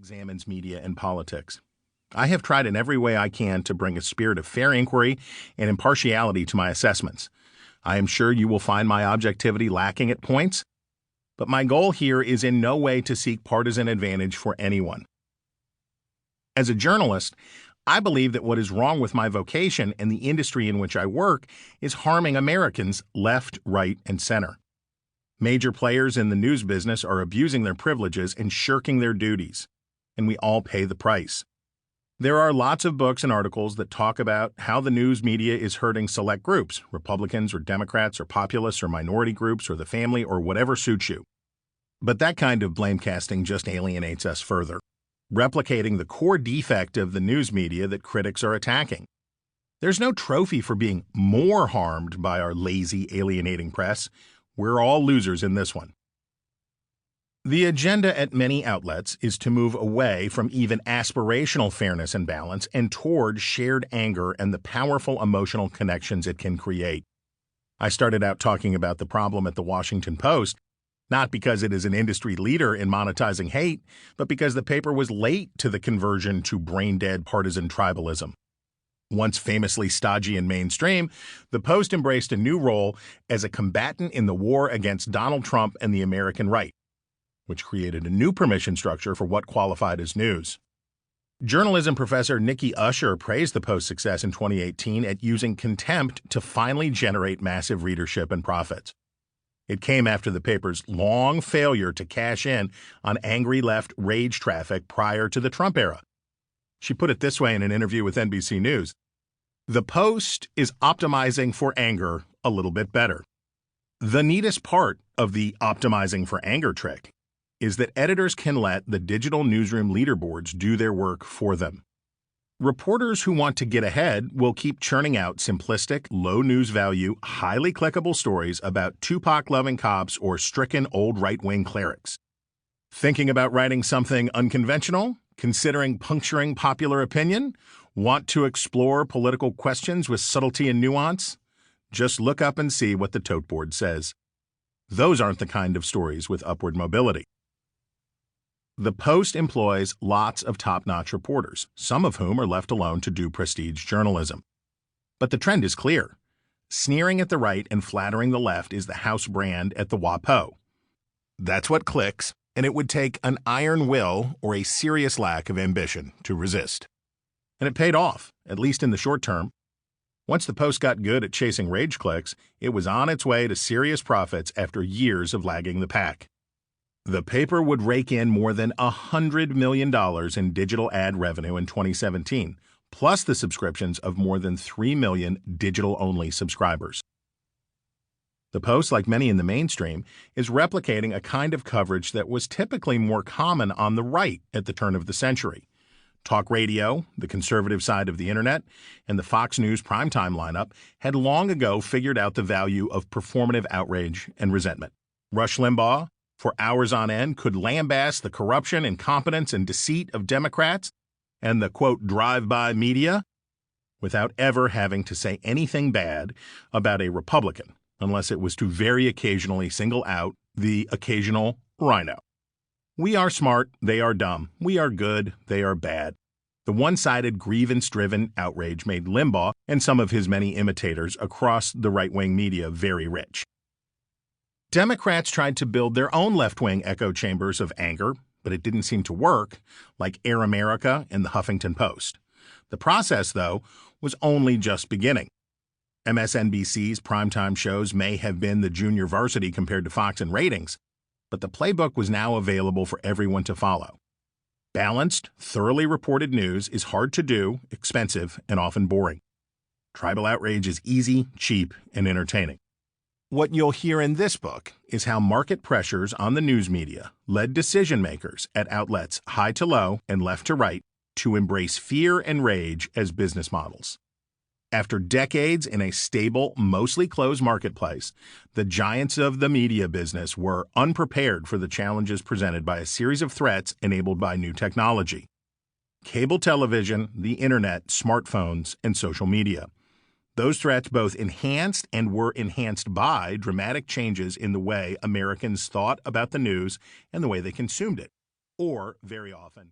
examines media and politics. I have tried in every way I can to bring a spirit of fair inquiry and impartiality to my assessments. I am sure you will find my objectivity lacking at points, but my goal here is in no way to seek partisan advantage for anyone. As a journalist, I believe that what is wrong with my vocation and the industry in which I work is harming Americans left, right, and center. Major players in the news business are abusing their privileges and shirking their duties, and we all pay the price. There are lots of books and articles that talk about how the news media is hurting select groups, Republicans or Democrats or populists or minority groups or the family or whatever suits you. But that kind of blame casting just alienates us further, replicating the core defect of the news media that critics are attacking. There's no trophy for being more harmed by our lazy, alienating press. We're all losers in this one. The agenda at many outlets is to move away from even aspirational fairness and balance and toward shared anger and the powerful emotional connections it can create. I started out talking about the problem at the Washington Post, not because it is an industry leader in monetizing hate, but because the paper was late to the conversion to brain-dead partisan tribalism. Once famously stodgy and mainstream, the Post embraced a new role as a combatant in the war against Donald Trump and the American right, which created a new permission structure for what qualified as news. Journalism professor Nikki Usher praised the Post's success in 2018 at using contempt to finally generate massive readership and profits. It came after the paper's long failure to cash in on angry left rage traffic prior to the Trump era. She put it this way in an interview with NBC News: "The Post is optimizing for anger a little bit better. The neatest part of the optimizing for anger trick is that editors can let the digital newsroom leaderboards do their work for them. Reporters who want to get ahead will keep churning out simplistic, low news value, highly clickable stories about Tupac-loving cops or stricken old right-wing clerics. Thinking about writing something unconventional? Considering puncturing popular opinion? Want to explore political questions with subtlety and nuance? Just look up and see what the tote board says. Those aren't the kind of stories with upward mobility." The Post employs lots of top-notch reporters, some of whom are left alone to do prestige journalism. But the trend is clear. Sneering at the right and flattering the left is the house brand at the WAPO. That's what clicks, and it would take an iron will or a serious lack of ambition to resist. And it paid off, at least in the short term. Once the Post got good at chasing rage clicks, it was on its way to serious profits after years of lagging the pack. The paper would rake in more than $100 million in digital ad revenue in 2017, plus the subscriptions of more than 3 million digital-only subscribers. The Post, like many in the mainstream, is replicating a kind of coverage that was typically more common on the right at the turn of the century. Talk radio, the conservative side of the internet, and the Fox News primetime lineup had long ago figured out the value of performative outrage and resentment. Rush Limbaugh, for hours on end, could lambaste the corruption, incompetence, and deceit of Democrats and the, quote, drive-by media without ever having to say anything bad about a Republican, unless it was to very occasionally single out the occasional rhino. We are smart, they are dumb. We are good, they are bad. The one-sided, grievance-driven outrage made Limbaugh and some of his many imitators across the right-wing media very rich. Democrats tried to build their own left-wing echo chambers of anger, but it didn't seem to work, like Air America and the Huffington Post. The process, though, was only just beginning. MSNBC's primetime shows may have been the junior varsity compared to Fox in ratings, but the playbook was now available for everyone to follow. Balanced, thoroughly reported news is hard to do, expensive, and often boring. Tribal outrage is easy, cheap, and entertaining. What you'll hear in this book is how market pressures on the news media led decision-makers at outlets high to low and left to right to embrace fear and rage as business models. After decades in a stable, mostly closed marketplace, the giants of the media business were unprepared for the challenges presented by a series of threats enabled by new technology: cable television, the internet, smartphones, and social media. Those threats both enhanced and were enhanced by dramatic changes in the way Americans thought about the news and the way they consumed it, or, very often,